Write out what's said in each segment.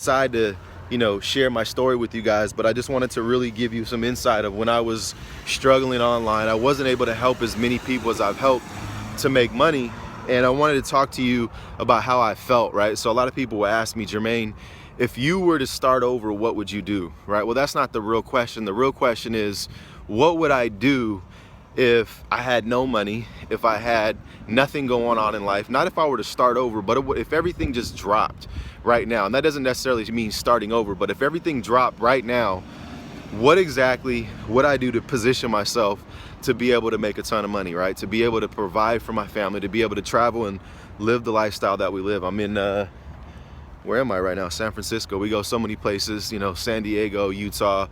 decide to, you know, share my story with you guys, but I just wanted to really give you some insight of when I was struggling online. I wasn't able to help as many people as I've helped to make money, and I wanted to talk to you about how I felt, right? So a lot of people will ask me, Jermaine, if you were to start over, what would you do, right? Well, that's not the real question. The real question is, what would I do if I had no money, if I had nothing going on in life? Not if I were to start over, but if everything just dropped right now. And that doesn't necessarily mean starting over, but if everything dropped right now, what exactly would I do to position myself to be able to make a ton of money, right? To be able to provide for my family, to be able to travel and live the lifestyle that we live. I'm in, where am I right now? San Francisco. We go so many places, you know, San Diego, Utah.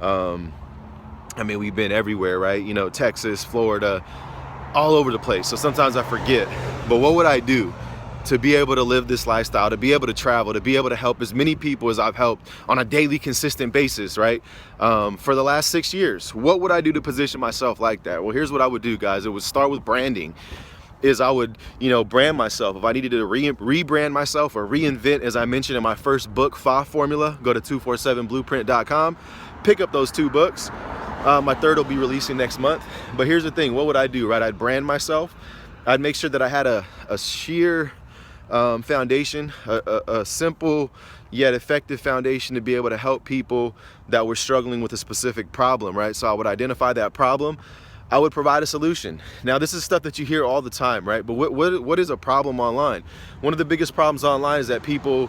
I mean, we've been everywhere, right? You know, Texas, Florida, all over the place. So sometimes I forget. But what would I do to be able to live this lifestyle, to be able to travel, to be able to help as many people as I've helped on a daily, consistent basis, right? For the last 6 years, what would I do to position myself like that? Well, here's what I would do, guys. It would start with branding. Is I would, you know, brand myself. If I needed to rebrand myself or reinvent, as I mentioned in my first book, FA Formula, go to 247blueprint.com, pick up those 2 books. My third will be releasing next month. But here's the thing, what would I do, right? I'd brand myself. I'd make sure that I had a sheer foundation, a simple yet effective foundation to be able to help people that were struggling with a specific problem, right? So I would identify that problem. I would provide a solution. Now, this is stuff that you hear all the time, right? But what is a problem online? One of the biggest problems online is that people,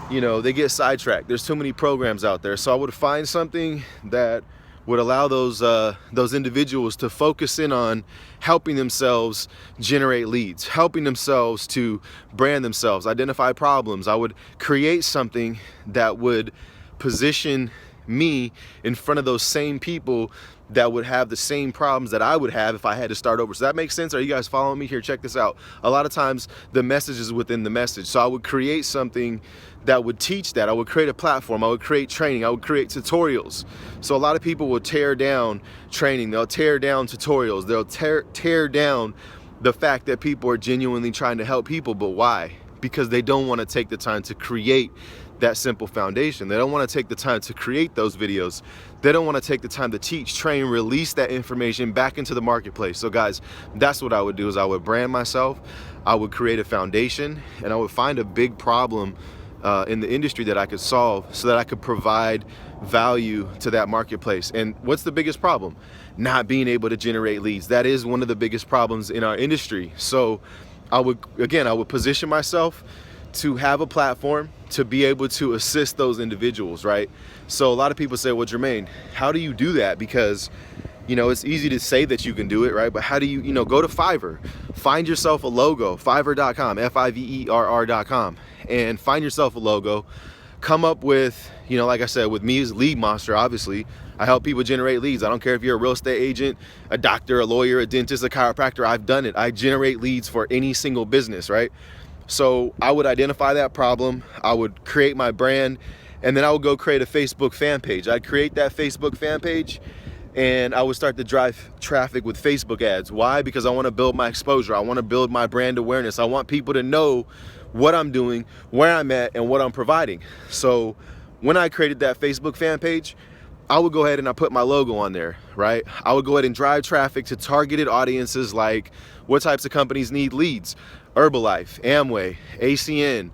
you know, they get sidetracked. There's too many programs out there. So I would find something that would allow those individuals to focus in on helping themselves generate leads, helping themselves to brand themselves, identify problems. I would create something that would position me in front of those same people that would have the same problems that I would have if I had to start over. So that makes sense? Are you guys following me here? Check this out. A lot of times the message is within the message. So I would create something that would teach that. I would create a platform. I would create training. I would create tutorials. So a lot of people will tear down training. They'll tear down tutorials. They'll tear down the fact that people are genuinely trying to help people. But why? Because they don't want to take the time to create that simple foundation. They don't want to take the time to create those videos. They don't want to take the time to teach, train, release that information back into the marketplace. So guys, that's what I would do. Is I would brand myself, I would create a foundation, and I would find a big problem in the industry that I could solve so that I could provide value to that marketplace. And what's the biggest problem? Not being able to generate leads. That is one of the biggest problems in our industry. So I would position myself to have a platform to be able to assist those individuals, right? So a lot of people say, well, Jermaine, how do you do that? Because, you know, it's easy to say that you can do it, right? But how do you, you know, go to Fiverr, find yourself a logo, fiverr.com, Fiverr.com, and find yourself a logo, come up with, you know, like I said, with me as Lead Monster, obviously, I help people generate leads. I don't care if you're a real estate agent, a doctor, a lawyer, a dentist, a chiropractor, I've done it. I generate leads for any single business, right? So I would identify that problem, I would create my brand, and then I would go create a Facebook fan page. I'd create that Facebook fan page and I would start to drive traffic with Facebook ads. Why? Because I want to build my exposure. I want to build my brand awareness. I want people to know what I'm doing, where I'm at, and what I'm providing. So when I created that Facebook fan page, I would go ahead and I put my logo on there, right? I would go ahead and drive traffic to targeted audiences like what types of companies need leads? Herbalife, Amway, ACN,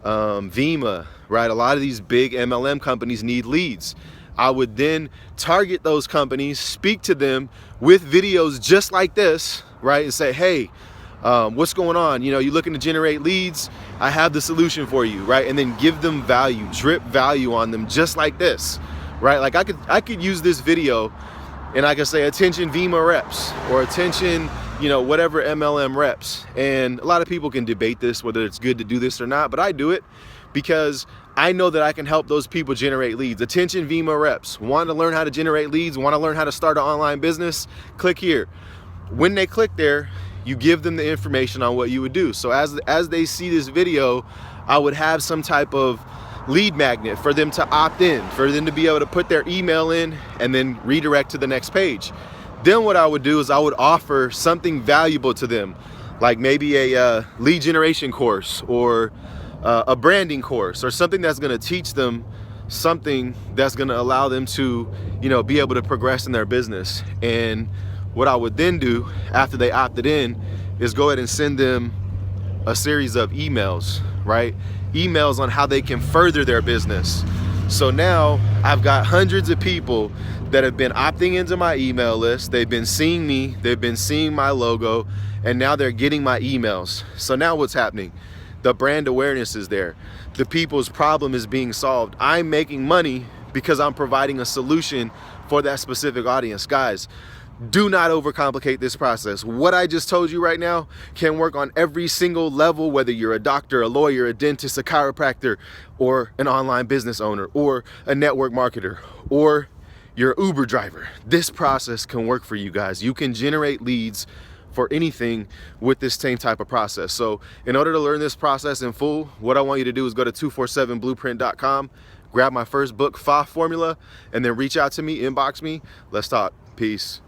Vima, right? A lot of these big MLM companies need leads. I would then target those companies, speak to them with videos just like this, right? And say, hey, what's going on? You know, you're looking to generate leads. I have the solution for you, right? And then give them value, drip value on them just like this, right? Like I could use this video and I could say, attention Vima reps, or attention, you know, whatever MLM reps. And a lot of people can debate this, whether it's good to do this or not, but I do it because I know that I can help those people generate leads. Attention Vima reps, want to learn how to generate leads, want to learn how to start an online business, click here. When they click there, you give them the information on what you would do. So as they see this video, I would have some type of lead magnet for them to opt in, for them to be able to put their email in and then redirect to the next page. Then what I would do is I would offer something valuable to them, like maybe a lead generation course, or a branding course or something that's going to teach them something that's going to allow them to, you know, be able to progress in their business. And what I would then do after they opted in is go ahead and send them a series of emails, right? Emails on how they can further their business. So now I've got hundreds of people that have been opting into my email list. They've been seeing me, they've been seeing my logo, and now they're getting my emails. So now what's happening? The brand awareness is there. The people's problem is being solved. I'm making money because I'm providing a solution for that specific audience. Guys, do not overcomplicate this process. What I just told you right now can work on every single level, whether you're a doctor, a lawyer, a dentist, a chiropractor, or an online business owner, or a network marketer, or you're an Uber driver. This process can work for you guys. You can generate leads for anything with this same type of process. So in order to learn this process in full, what I want you to do is go to 247blueprint.com, grab my first book, FA Formula, and then reach out to me, inbox me. Let's talk. Peace.